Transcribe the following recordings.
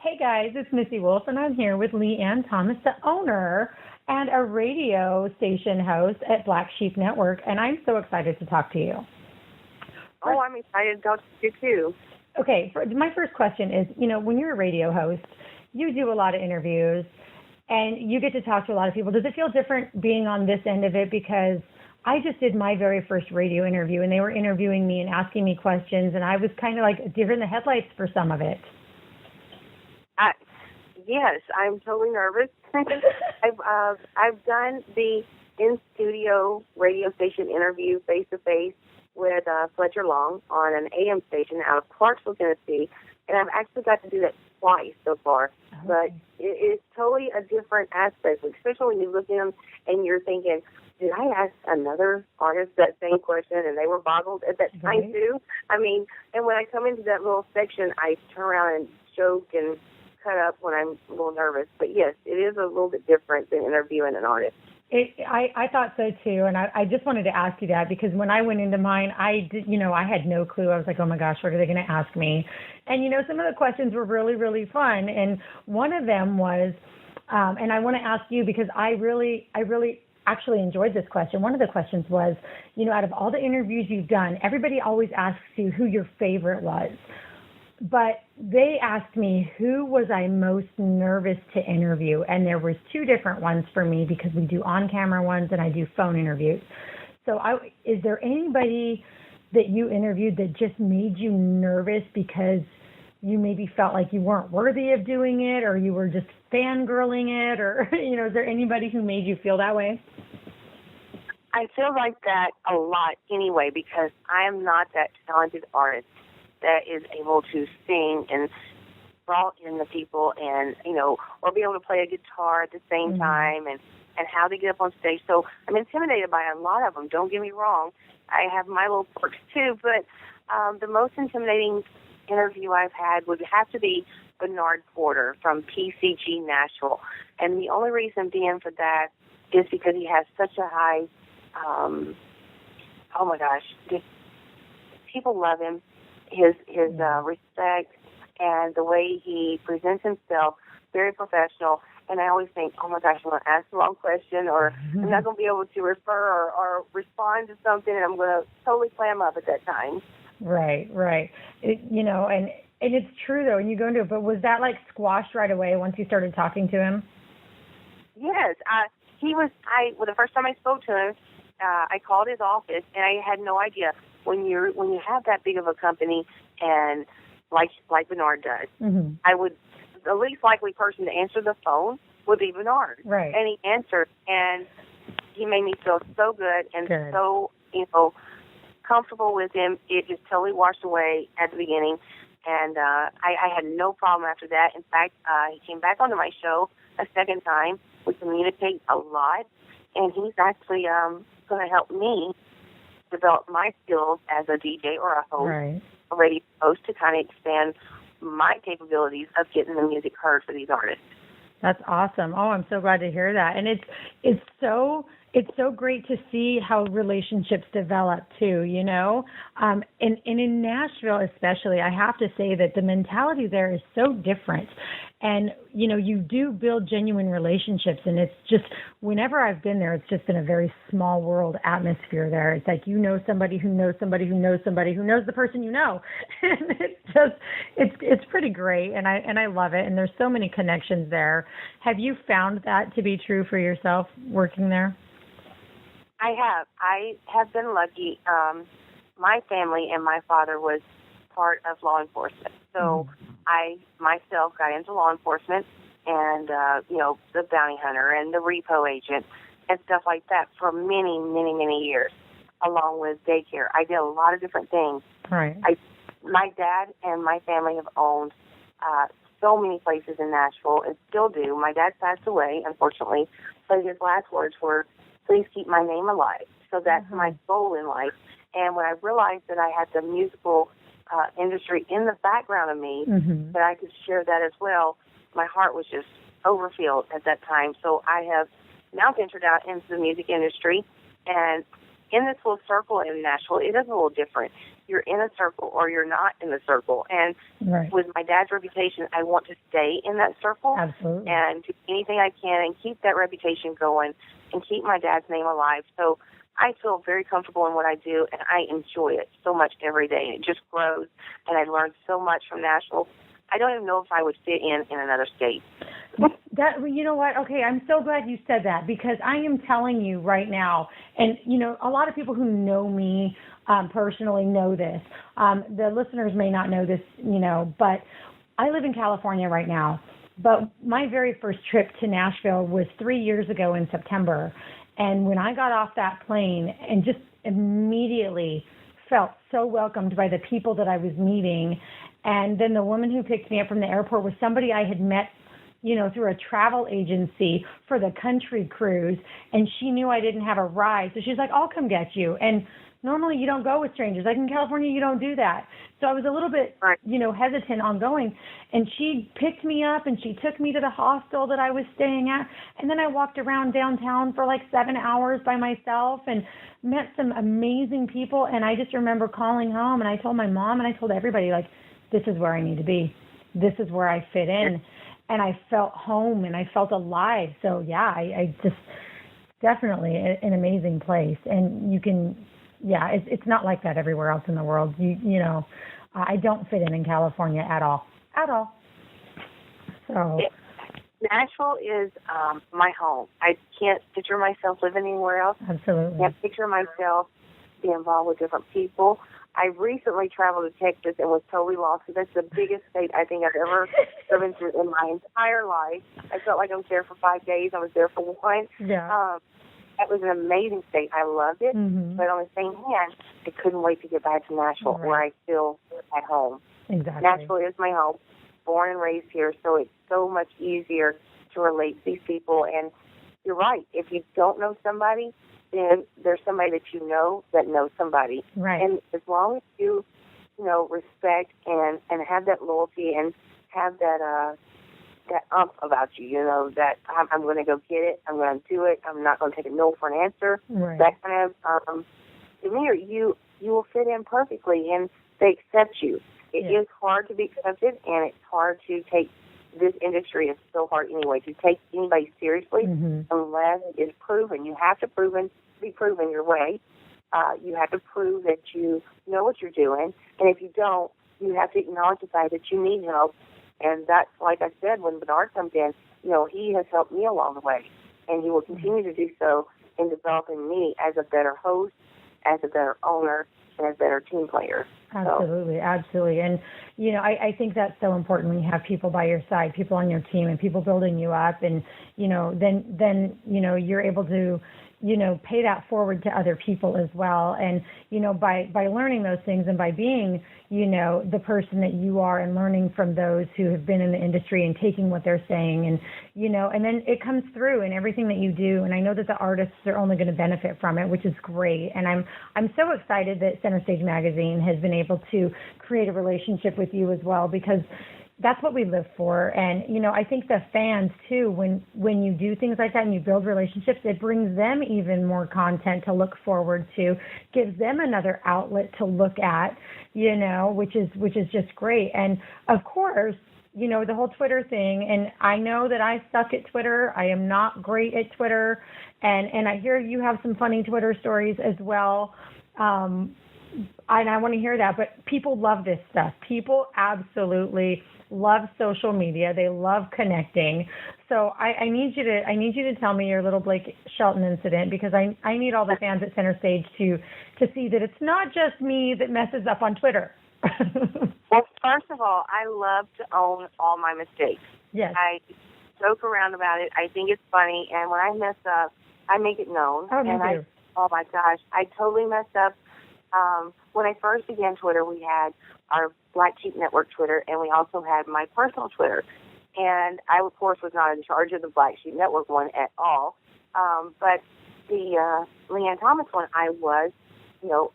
Hey guys, it's Missy Wolf, and I'm here with LeAnne Thomas, the owner and a radio station host at Black Sheep Network, and I'm so excited to talk to you. Oh, I'm excited to talk to you too. Okay, my first question is, when you're a radio host, you do a lot of interviews, and you get to talk to a lot of people. Does it feel different being on this end of it? Because I just did my very first radio interview, and they were interviewing me and asking me questions, and I was kind of like a deer in the headlights for some of it. Yes, I'm totally nervous. I've done the in-studio radio station interview face-to-face with Fletcher Long on an AM station out of Clarksville, Tennessee, and I've actually got to do that twice so far. Okay. But it's totally a different aspect, especially when you look at them and you're thinking, did I ask another artist that same question, and they were boggled at that time too? I mean, and when I come into that little section, I turn around and joke and cut up when I'm a little nervous. But yes, it is a little bit different than interviewing an artist. I thought so too, and I just wanted to ask you that because when I went into mine, I had no clue. I was like, oh my gosh, what are they going to ask me? And some of the questions were really, really fun, and one of them was, and I want to ask you because I really actually enjoyed this question. One of the questions was, out of all the interviews you've done, everybody always asks you who your favorite was. But they asked me who was I most nervous to interview, and there was two different ones for me because we do on-camera ones and I do phone interviews. So is there anybody that you interviewed that just made you nervous because you maybe felt like you weren't worthy of doing it, or you were just fangirling it, or, is there anybody who made you feel that way? I feel like that a lot anyway because I am not that talented artist that is able to sing and draw in the people and, or be able to play a guitar at the same time and how they get up on stage. So I'm intimidated by a lot of them. Don't get me wrong. I have my little quirks too, but the most intimidating interview I've had would have to be Bernard Porter from PCG Nashville. And the only reason being for that is because he has such a high, oh my gosh, just people love him. His respect and the way he presents himself, very professional. And I always think, oh my gosh, I'm going to ask the wrong question, or I'm not going to be able to refer or respond to something, and I'm going to totally clam up at that time. Right. And it's true though. And you go into it, but was that like squashed right away once you started talking to him? Yes, the first time I spoke to him, I called his office, and I had no idea. When you have that big of a company, and like Bernard does, I would the least likely person to answer the phone would be Bernard. Right. And he answered, and he made me feel so good and so comfortable with him. It just totally washed away at the beginning, and I had no problem after that. In fact, he came back onto my show a second time. We communicate a lot, and he's actually going to help me develop my skills as a DJ or a host, a radio host, to kind of expand my capabilities of getting the music heard for these artists. That's awesome. Oh, I'm so glad to hear that. And it's so great to see how relationships develop too, and in Nashville especially, I have to say that the mentality there is so different. And, you do build genuine relationships, and it's just, whenever I've been there, it's just been a very small world atmosphere there. It's like, somebody who knows somebody who knows somebody who knows the person and it's pretty great, and I love it, and there's so many connections there. Have you found that to be true for yourself working there? I have been lucky. My family and my father was part of law enforcement. So I myself got into law enforcement and, the bounty hunter and the repo agent and stuff like that for many, many, many years, along with daycare. I did a lot of different things. Right. My dad and my family have owned so many places in Nashville and still do. My dad passed away, unfortunately, but his last words were, "Please keep my name alive." So that's my goal in life. And when I realized that I had the musical industry in the background of me, that I could share that as well, my heart was just overfilled at that time. So I have now ventured out into the music industry, and in this little circle in Nashville, it is a little different. You're in a circle or you're not in the circle. And with my dad's reputation, I want to stay in that circle. Absolutely. And do anything I can and keep that reputation going and keep my dad's name alive. So I feel very comfortable in what I do, and I enjoy it so much every day. And it just grows, and I learned so much from Nashville. I don't even know if I would fit in another state. You know what? Okay, I'm so glad you said that, because I am telling you right now, and, you know, a lot of people who know me personally know this. The listeners may not know this, you know, but I live in California right now. But my very first trip to Nashville was 3 years ago in September. And when I got off that plane and just immediately felt so welcomed by the people that I was meeting, and then the woman who picked me up from the airport was somebody I had met, you know, through a travel agency for the country cruise, and she knew I didn't have a ride. So she's like, I'll come get you. And normally you don't go with strangers. Like in California, you don't do that. So I was a little bit, you know, hesitant on going. And she picked me up and she took me to the hostel that I was staying at. And then I walked around downtown for like 7 hours by myself and met some amazing people. And I just remember calling home, and I told my mom and I told everybody, like, this is where I need to be. This is where I fit in. And I felt home and I felt alive. So yeah, I just definitely an amazing place. And you can, it's not like that everywhere else in the world. You know, I don't fit in California at all. So Nashville is my home. I can't picture myself living anywhere else. Absolutely. I can't picture myself being involved with different people. I recently traveled to Texas and was totally lost. That's the biggest state I think I've ever driven through in my entire life. I felt like I was there for 5 days. I was there for one. Yeah. That was an amazing state. I loved it. Mm-hmm. But on the same hand, I couldn't wait to get back to Nashville, where I feel at home. Exactly. Nashville is my home. Born and raised here, so it's so much easier to relate to these people. And you're right. If you don't know somebody, then there's somebody that you know that knows somebody. Right. And as long as you know, respect and have that loyalty and have that umph about you, you know, that I'm going to go get it, I'm going to do it, I'm not going to take a no for an answer. Right. That kind of, to me, you will fit in perfectly, and they accept you. It is hard to be accepted, and it's hard to take. This industry is so hard anyway to take anybody seriously unless it's proven. You have to be proven your way. You have to prove that you know what you're doing, and if you don't, you have to acknowledge the fact that you need help. And that's, like I said, when Bernard comes in, you know, he has helped me along the way, and he will continue to do so in developing me as a better host, as a better owner, and as a better team player. Absolutely, absolutely. And, you know, I think that's so important when you have people by your side, people on your team and people building you up. And, you know, then you know, you're able to, you know, pay that forward to other people as well. And, you know, by learning those things and by being, you know, the person that you are and learning from those who have been in the industry and taking what they're saying and, you know, and then it comes through in everything that you do. And I know that the artists are only going to benefit from it, which is great. And I'm so excited that Center Stage Magazine has been able to create a relationship with you as well, because that's what we live for. And, you know, I think the fans, too, when you do things like that and you build relationships, it brings them even more content to look forward to, gives them another outlet to look at, you know, which is just great. And, of course, you know, the whole Twitter thing, and I know that I suck at Twitter. I am not great at Twitter. And I hear you have some funny Twitter stories as well. And I want to hear that. But people love this stuff. People absolutely love social media. They love connecting. So I need you to tell me your little Blake Shelton incident, because I need all the fans at Center Stage to see that it's not just me that messes up on Twitter. Well, first of all, I love to own all my mistakes. Yes. I joke around about it. I think it's funny, and when I mess up, I make it known. Oh, me too. Oh my gosh, I totally messed up. When I first began Twitter, we had our Black Sheep Network Twitter, and we also had my personal Twitter. And I, of course, was not in charge of the Black Sheep Network one at all. But the LeAnne Thomas one, I was, you know,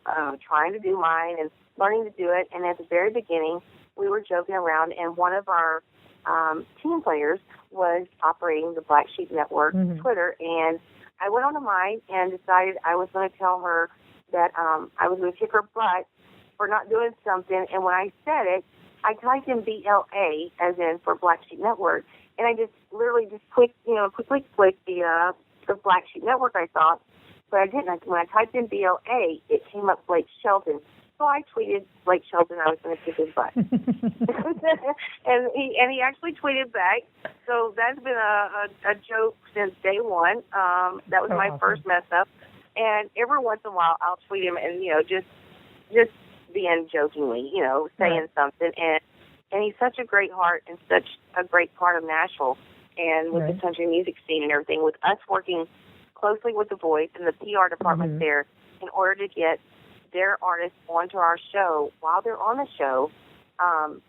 trying to do mine and learning to do it. And at the very beginning, we were joking around, and one of our team players was operating the Black Sheep Network Twitter. And I went on to mine and decided I was going to tell her that I was going to kick her butt for not doing something. And when I said it, I typed in BLA, as in for Black Sheep Network, and I just literally just quickly clicked the Black Sheep Network, I thought, but I didn't. When I typed in BLA, it came up Blake Shelton. So I tweeted Blake Shelton I was going to kick his butt. and he actually tweeted back. So that's been a joke since day one. That was my first mess up. And every once in a while I'll tweet him and, just being jokingly, saying something. And he's such a great heart and such a great part of Nashville and with the country music scene and everything, with us working closely with The Voice and the PR department there in order to get their artists onto our show. While they're on the show,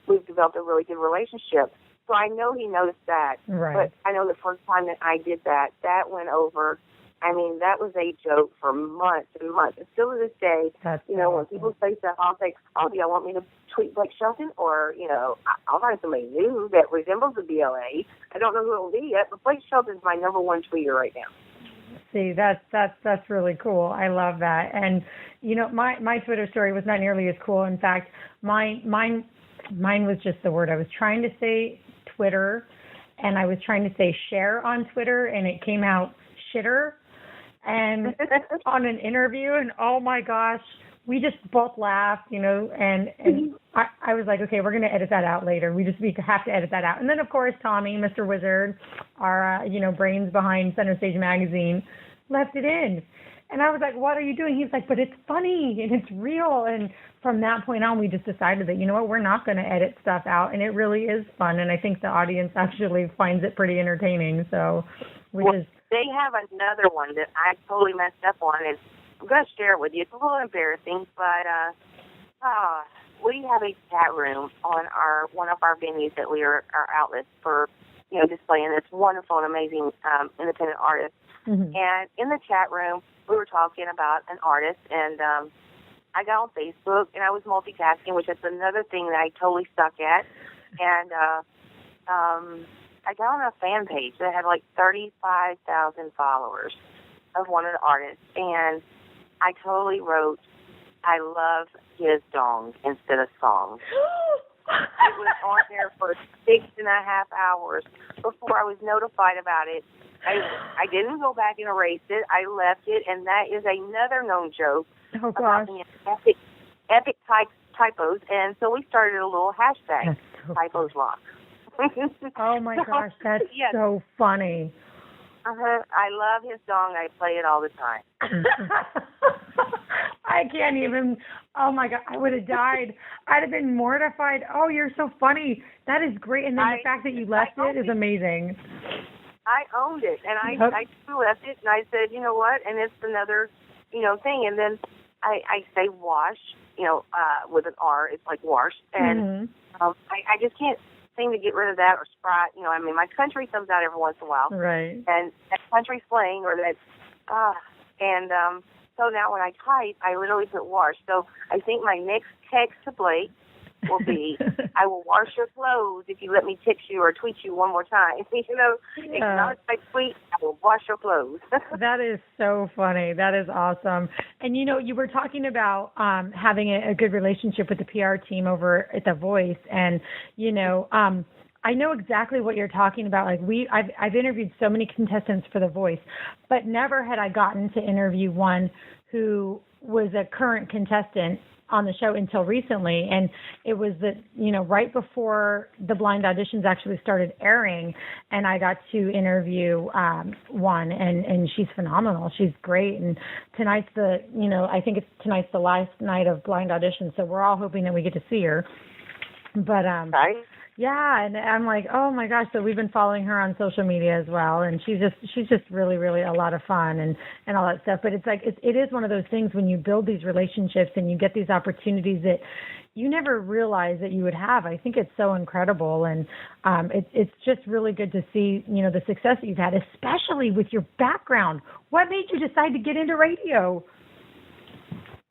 we've developed a really good relationship. So I know he noticed that. Right. But I know the first time that I did that, that went over. I mean, that was a joke for months and months. And still to this day, when people say stuff, I'll say, oh, do y'all want me to tweet Blake Shelton? Or, I'll find somebody new that resembles the BLA. I don't know who it will be yet, but Blake Shelton's my number one tweeter right now. See, that's really cool. I love that. And my Twitter story was not nearly as cool. In fact, mine was just the word. I was trying to say Twitter, and I was trying to say share on Twitter, and it came out shitter. And on an interview, and oh my gosh, we just both laughed, and I was like, okay, we're going to edit that out later. We have to edit that out. And then, of course, Tommy, Mr. Wizard, our, brains behind Center Stage Magazine, left it in. And I was like, what are you doing? He's like, but it's funny and it's real. And from that point on, we just decided that, we're not going to edit stuff out. And it really is fun. And I think the audience actually finds it pretty entertaining. So, they have another one that I totally messed up on, and I'm going to share it with you. It's a little embarrassing, but we have a chat room on one of our venues that we are our outlets for, displaying this wonderful and amazing independent artist. Mm-hmm. And in the chat room, we were talking about an artist, and I got on Facebook, and I was multitasking, which is another thing that I totally suck at. And I got on a fan page that had like 35,000 followers of one of the artists, and I totally wrote, I love his dong instead of song. It was on there for 6.5 hours before I was notified about it. I didn't go back and erase it. I left it, and that is another known joke. Oh, gosh. Epic typos, and so we started a little hashtag, Typos Rock. Oh, my gosh, that's so funny. I love his song. I play it all the time. I can't even, oh, my God, I would have died. I'd have been mortified. Oh, you're so funny. That is great. And then the fact that you left it is amazing. I owned it, and I left it, and I said, you know what, and it's another, thing. And then I say wash, with an R. It's like wash. And I just can't seem to get rid of that, or Sprite. My country comes out every once in a while. Right. And that country slang, or that, so now when I type, I literally put wash. So I think my next text to Blake will be, I will wash your clothes if you let me text you or tweet you one more time. Acknowledge my tweet, I will wash your clothes. That is so funny. That is awesome. And, you were talking about having a good relationship with the PR team over at The Voice. And, I know exactly what you're talking about. Like I've interviewed so many contestants for The Voice, but never had I gotten to interview one who was a current contestant on the show until recently. And it was right before the blind auditions actually started airing, and I got to interview one, and she's phenomenal. She's great. And tonight's I think tonight's the last night of blind auditions, so we're all hoping that we get to see her. But yeah, and I'm like, oh my gosh. So we've been following her on social media as well, and she's just really, really a lot of fun and all that stuff. But it's like it is one of those things when you build these relationships and you get these opportunities that you never realize that you would have. I think it's so incredible, and it's just really good to see the success that you've had, especially with your background. What made you decide to get into radio?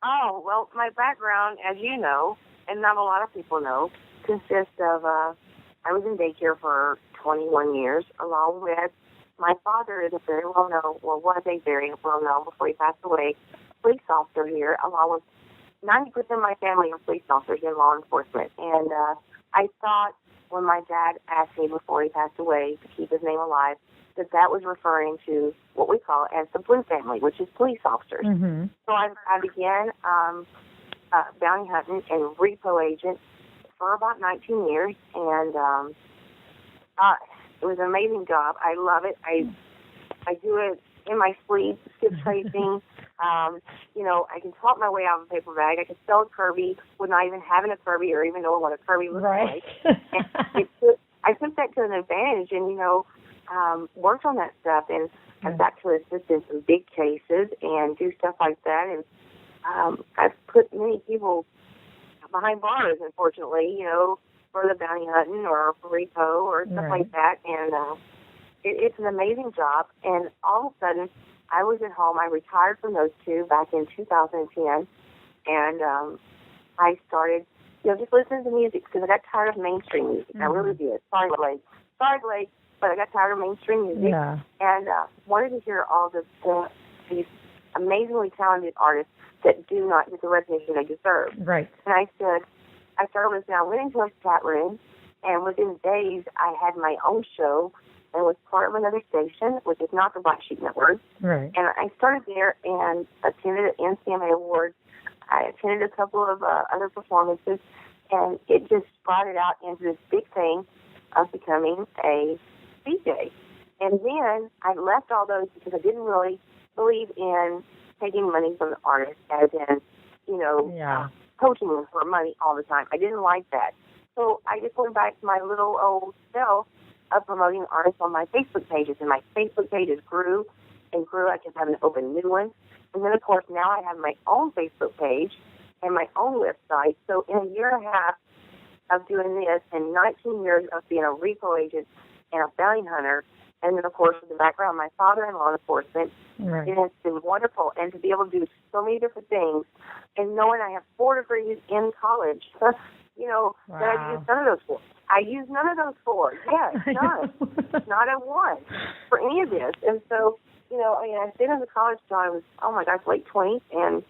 Oh, well, my background, as you know, and not a lot of people know, consists of, I was in daycare for 21 years, along with my father is a very well-known, was a very well-known before he passed away, police officer here, along with 90% of my family are police officers in law enforcement. And I thought when my dad asked me before he passed away to keep his name alive, that was referring to what we call as the blue family, which is police officers. Mm-hmm. So I began bounty hunting and repo agent for about 19 years, and it was an amazing job. I love it. I do it in my sleep, skip tracing. I can talk my way out of a paper bag. I can sell a Kirby with not even having a Kirby or even knowing what a Kirby looks right. like. And I took that to an advantage and, worked on that stuff. And I've got to assist in some big cases and do stuff like that. And I've put many people behind bars, unfortunately, for the bounty hunting or for repo or stuff right. like that. And it's an amazing job. And all of a sudden, I was at home. I retired from those two back in 2010, and I started, just listening to music because I got tired of mainstream music. Mm-hmm. I really did. Sorry, Blake, but I got tired of mainstream music, and wanted to hear all these amazingly talented artists that do not get the recognition they deserve. Right. And I started listening. I went into a chat room, and within days, I had my own show. And was part of another station, which is not the Black Sheep Network. Right. And I started there and attended an NCMA Awards. I attended a couple of other performances, and it just brought it out into this big thing of becoming a DJ. And then I left all those because I didn't really believe in taking money from the artist, as in, coaching them for money all the time. I didn't like that. So I just went back to my little old self of promoting artists on my Facebook pages, and my Facebook pages grew and grew. I kept having to open new ones. And then, of course, now I have my own Facebook page and my own website. So in a year and a half of doing this and 19 years of being a repo agent and a bounty hunter, and then, of course, with the background of my father in law enforcement, right. It has been wonderful. And to be able to do so many different things, and knowing I have 4 degrees in college, wow. that I used none of those for. I used none of those for. Yes, none. Not a one for any of this. And so, I've been in the college till I was, late 20s, and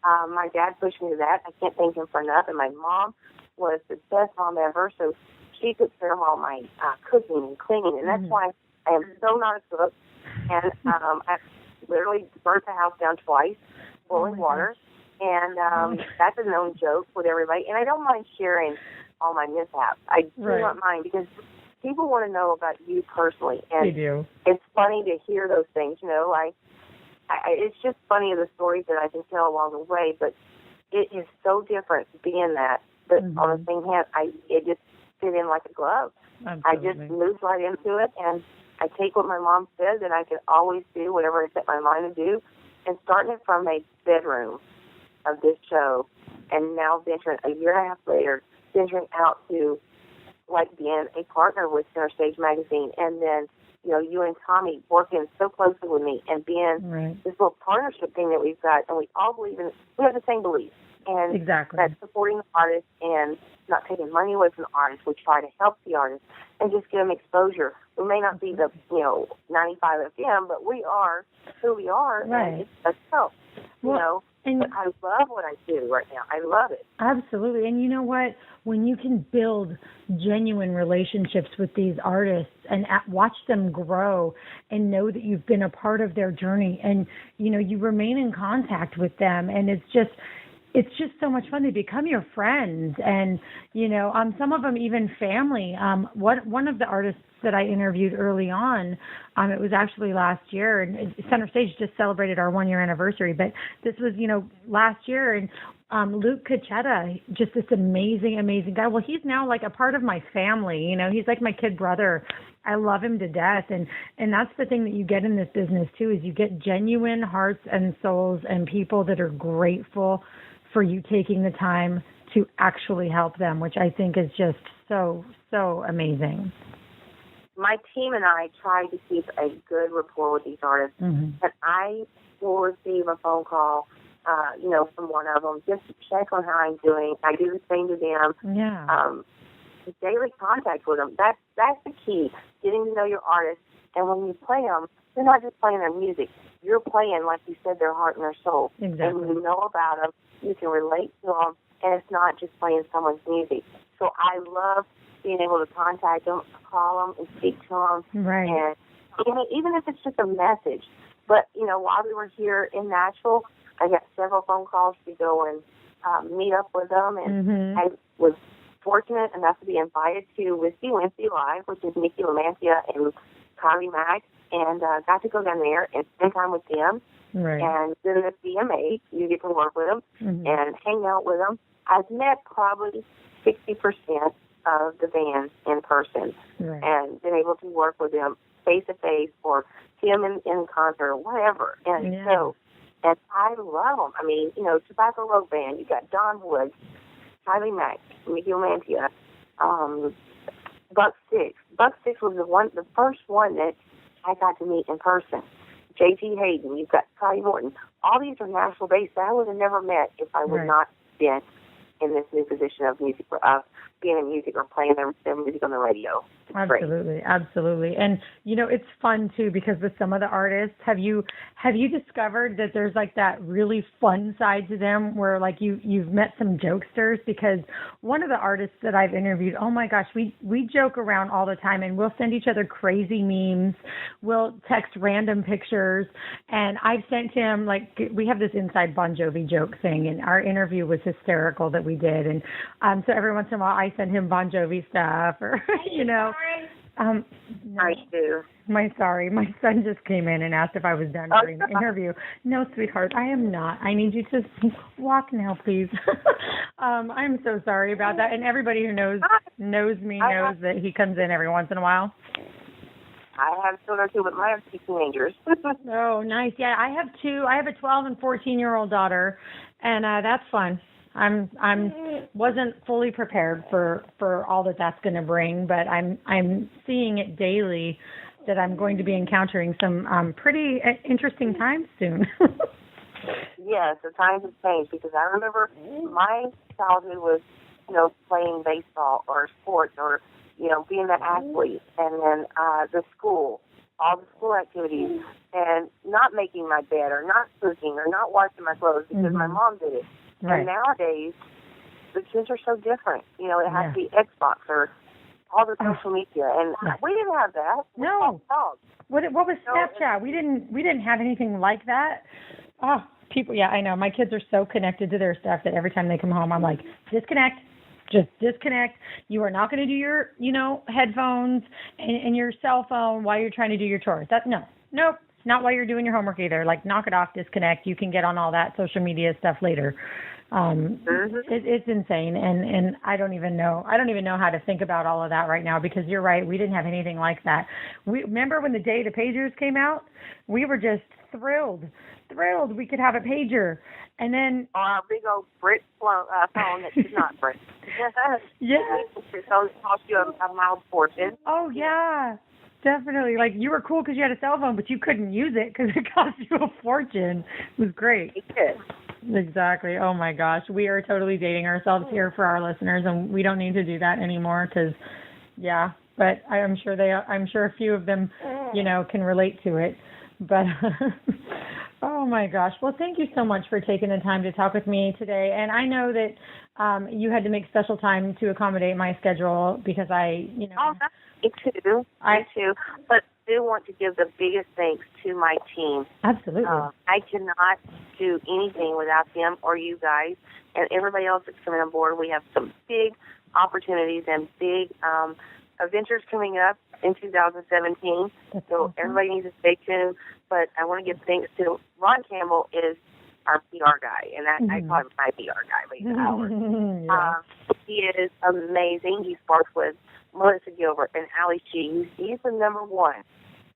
my dad pushed me to that. I can't thank him for enough. And my mom was the best mom ever, so she took care of all my cooking and cleaning, and that's why I am so not a cook. And I literally burnt the house down twice, boiling water. And that's a known joke with everybody. And I don't mind sharing all my mishaps. I do not mind, because people want to know about you personally. And they do. It's funny to hear those things. It's just funny the stories that I can tell along the way. But it is so different being that. But on the same hand, it just fit in like a glove. Absolutely. I just moved right into it, and I take what my mom says, and I can always do whatever I set my mind to do. And starting it from a bedroom of this show, and now venturing a year and a half later, venturing out to being a partner with Center Stage Magazine, and then you and Tommy working so closely with me, and being this little partnership thing that we've got, and we all believe in. We have the same beliefs, and that's supporting the artist and not taking money away from the artist. We try to help the artist and just give them exposure. We may not be the 95 FM, but we are who we are, and it's us help. And I love what I do right now. I love it. Absolutely. And you know what? When you can build genuine relationships with these artists and watch them grow and know that you've been a part of their journey, and, you remain in contact with them, and it's just so much fun. They become your friends, and, some of them even family. One of the artists that I interviewed early on, it was actually last year, and Center Stage just celebrated our 1-year anniversary, but this was, last year, and Luke Cachetta, just this amazing, amazing guy. Well, he's now like a part of my family, he's like my kid brother. I love him to death, and that's the thing that you get in this business too, is you get genuine hearts and souls and people that are grateful for you taking the time to actually help them, which I think is just so, so amazing. My team and I try to keep a good rapport with these artists, and I will receive a phone call, from one of them just to check on how I'm doing. I do the same to them. Yeah. Daily contact with them. That's the key, getting to know your artist. And when you play them, you're not just playing their music. you're playing, like you said, their heart and their soul. Exactly. And you know about them, you can relate to them, and it's not just playing someone's music. So I love being able to contact them, call them, and speak to them. Right. And even if it's just a message. But, while we were here in Nashville, I got several phone calls to go and meet up with them. And I was fortunate enough to be invited to Whiskey Wednesday Live, which is Mickey LeMantia and Kylie Mack, and got to go down there and spend time with them. Right. And then the BMA, you get to work with them and hang out with them. I've met probably 60% of the band in person and been able to work with them face-to-face or see them in concert or whatever. And and I love them. I mean, Tobacco Road Band, you got Don Wood, Kylie Mack, Mickey LeMantia, Buck Six. Buck Six was the first one that I got to meet in person. J.T. Hayden, you've got Scotty Morton. All these are national-based that I would have never met if I would not been in this new position of music, being in music or playing their music on the radio. It's absolutely, great. Absolutely. And, it's fun, too, because with some of the artists, have you discovered that there's, like, that really fun side to them where, like, you've met some jokesters? Because one of the artists that I've interviewed, oh, my gosh, we joke around all the time, and we'll send each other crazy memes. We'll text random pictures, and I've sent him, like, we have this inside Bon Jovi joke thing, and our interview was hysterical that we did. And so every once in a while, I send him Bon Jovi stuff, or, no. I do. My son just came in and asked if I was done during the interview. No, sweetheart, I am not. I need you to walk now, please. I'm so sorry about that. And everybody who knows me knows that he comes in every once in a while. I have children too, but I have 2 teenagers. Oh, nice. Yeah, I have 2. I have a 12 and 14-year-old daughter, and that's fun. I'm wasn't fully prepared for all that's going to bring, but I'm seeing it daily that I'm going to be encountering some pretty interesting times soon. Yes, the times have changed because I remember my childhood was, playing baseball or sports or, being an athlete, and then the school, all the school activities, and not making my bed or not cooking or not washing my clothes because my mom did it. Right. And nowadays, the kids are so different. It has to be Xbox or all the social media, and we didn't have that. No. What was Snapchat? We didn't have anything like that. Oh, people. Yeah, I know. My kids are so connected to their stuff that every time they come home, I'm like, disconnect. Just disconnect. You are not going to do your, headphones and your cell phone while you're trying to do your chores. Nope. Not while you're doing your homework either. Like, knock it off, disconnect. You can get on all that social media stuff later. It's insane, and I don't even know how to think about all of that right now because you're right. We didn't have anything like that. We remember when the day the pagers came out. We were just thrilled we could have a pager, and then a big old brick phone that is not brick. Yeah, so it cost you a mild fortune. Oh yeah. Definitely. Like, you were cool because you had a cell phone, but you couldn't use it because it cost you a fortune. It was great. It did. Exactly. Oh, my gosh. We are totally dating ourselves here for our listeners, and we don't need to do that anymore because, but I'm sure a few of them, can relate to it. But, oh, my gosh. Well, thank you so much for taking the time to talk with me today. And I know that you had to make special time to accommodate my schedule because Me too. But I do want to give the biggest thanks to my team. Absolutely. I cannot do anything without them or you guys and everybody else that's coming on board. We have some big opportunities and big adventures coming up in 2017. That's so awesome. Everybody needs to stay tuned. But I want to give thanks to Ron Campbell is our PR guy, and I call him my PR guy, but he's ours. He is amazing. He sparks with Melissa Gilbert and Ali Shee. He's the number one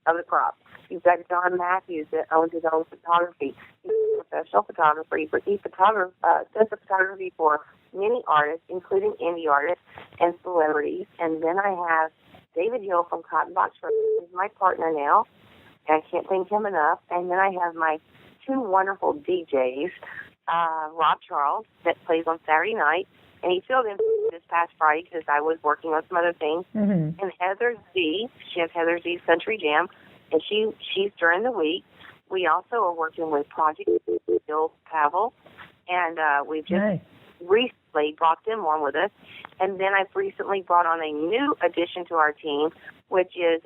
of the crop. You've got John Matthews that owns his own photography. He's a professional photographer. He does the photography for many artists, including indie artists and celebrities. And then I have David Hill from Cotton Box Records. He's my partner now, and I can't thank him enough. And then I have my 2 wonderful DJs, Rob Charles, that plays on Saturday night, and he filled in this past Friday because I was working on some other things. And Heather Z, she has Heather Z's Country Jam, and she's during the week. we also are working with Project Bill Pavel, and we've just recently brought them on with us. And then I've recently brought on a new addition to our team, which is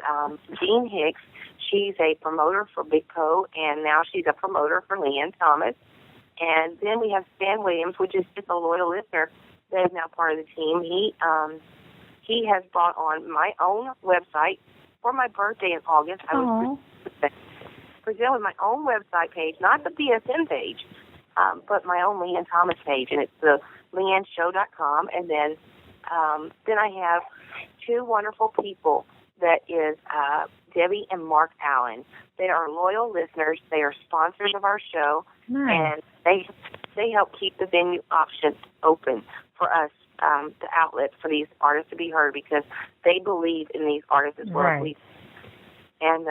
Jean Hicks. She's a promoter for Big Co, and now she's a promoter for LeAnne Thomas. And then we have Stan Williams, which is just a loyal listener that is now part of the team. He has brought on my own website for my birthday in August. I was presented with my own website page, not the BSN page, but my own LeAnne Thomas page, and it's the LeAnneShow.com. And then I have two wonderful people. That is Debbie and Mark Allen. They are loyal listeners. They are sponsors of our show, and they help keep the venue option open for us, the outlet for these artists to be heard, because they believe in these artists as well as we. And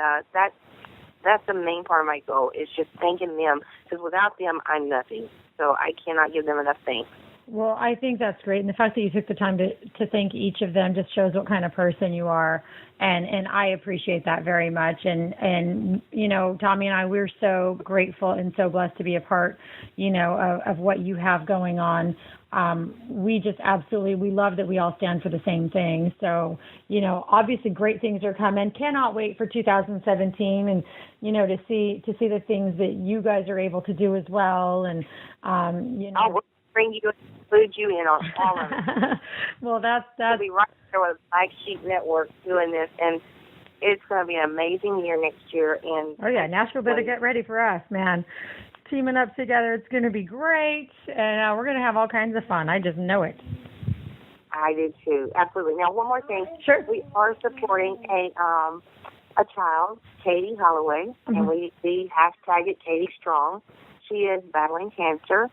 that's the main part of my goal, is just thanking them, because without them, I'm nothing. So I cannot give them enough thanks. Well, I think that's great. And the fact that you took the time to thank each of them just shows what kind of person you are. And I appreciate that very much. And you know, Tommy and I, we're so grateful and so blessed to be a part, you know, of what you have going on. We just absolutely, we love that we all stand for the same thing. So, you know, obviously great things are coming. Cannot wait for 2017 and, you know, to see the things that you guys are able to do as well. And, you know. I'll bring you, include you in on all of it. Well, that's. We'll be right there with Black Sheep Network doing this, and it's going to be an amazing year next year. And oh yeah, Nashville better get ready for us, man. Teaming up together, it's going to be great, and we're going to have all kinds of fun. I just know it. I do too, absolutely. Now, one more thing. Sure. We are supporting a child, Katie Holloway, and we hashtag it Katie Strong. She is battling cancer,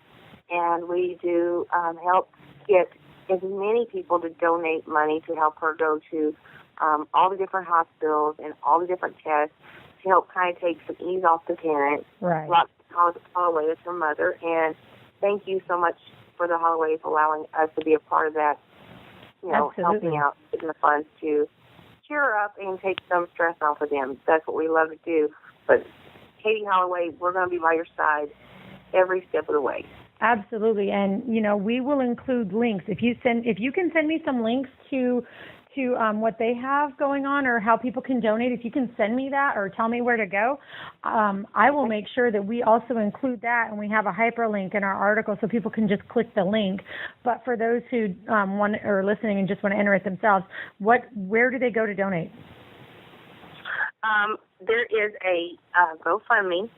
and we do help get as many people to donate money to help her go to all the different hospitals and all the different tests to help kind of take some ease off the parents. Right. Holloway is her mother, and thank you so much for the Holloways allowing us to be a part of that, you know, absolutely. helping out, getting the funds to cheer her up and take some stress off of them. That's what we love to do. But Katie Holloway, we're going to be by your side every step of the way. Absolutely. And, you know, we will include links. If you can send me some links to what they have going on or how people can donate, if you can send me that or tell me where to go, I will make sure that we also include that, and we have a hyperlink in our article so people can just click the link. But for those who want or listening and just want to enter it themselves, where do they go to donate? There is a GoFundMe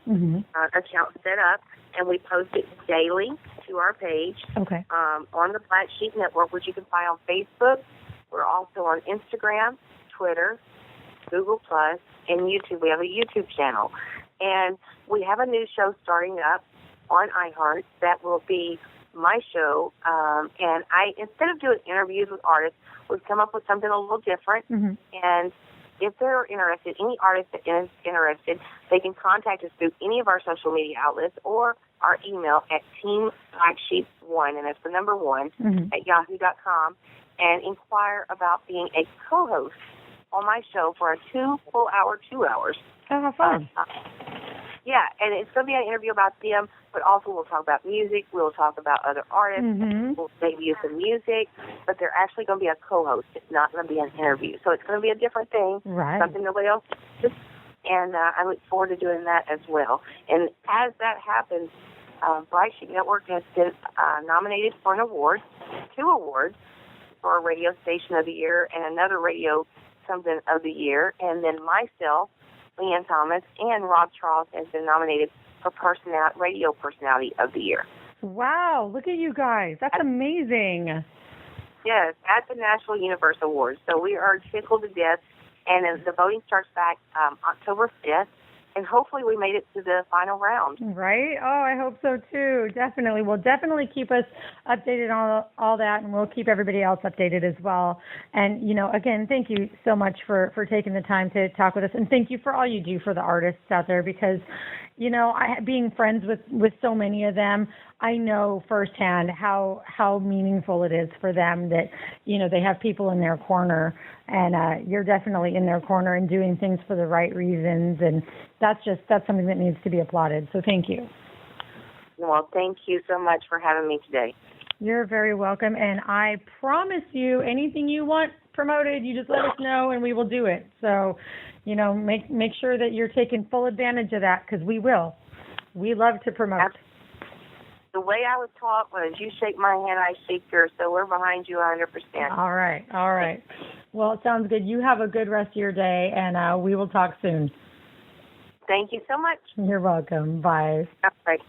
account set up, and we post it daily to our page on the Black Sheep Network, which you can find on Facebook. We're also on Instagram, Twitter, Google+, and YouTube. We have a YouTube channel. And we have a new show starting up on iHeart that will be my show. And instead of doing interviews with artists, we've come up with something a little different. And if they're interested, any artist that is interested, they can contact us through any of our social media outlets or our email at teamblacksheep1, and that's the number 1, at yahoo.com, and inquire about being a co-host on my show for a 2 hours. Oh, how fun. Yeah, and it's going to be an interview about them, but also we'll talk about music, we'll talk about other artists, we'll maybe use some music, but they're actually going to be a co-host. It's not going to be an interview. So it's going to be a different thing, something nobody else does, and I look forward to doing that as well. And as that happens, Black Sheep Network has been nominated for an award, 2 awards, for a radio station of the year and another radio something of the year, and then myself, LeAnne Thomas, and Rob Charles has been nominated for radio personality of the year. Wow, look at you guys. That's amazing. Yes, at the National Universe Awards. So we are tickled to death, and the voting starts back October 5th, and hopefully we made it to the final round. Right? Oh, I hope so too. Definitely. Well, definitely keep us updated on all that, and we'll keep everybody else updated as well. And, you know, again, thank you so much for taking the time to talk with us, and thank you for all you do for the artists out there, because being friends with so many of them, I know firsthand how meaningful it is for them that, they have people in their corner, and you're definitely in their corner and doing things for the right reasons, and that's something that needs to be applauded. So thank you. Well, thank you so much for having me today. You're very welcome, and I promise you, anything you want promoted, you just let us know, and we will do it. So, make sure that you're taking full advantage of that, because we will. We love to promote. The way I was taught was, you shake my hand, I shake yours, so we're behind you 100%. All right. Well, it sounds good. You have a good rest of your day, and we will talk soon. Thank you so much. You're welcome. Bye. All right.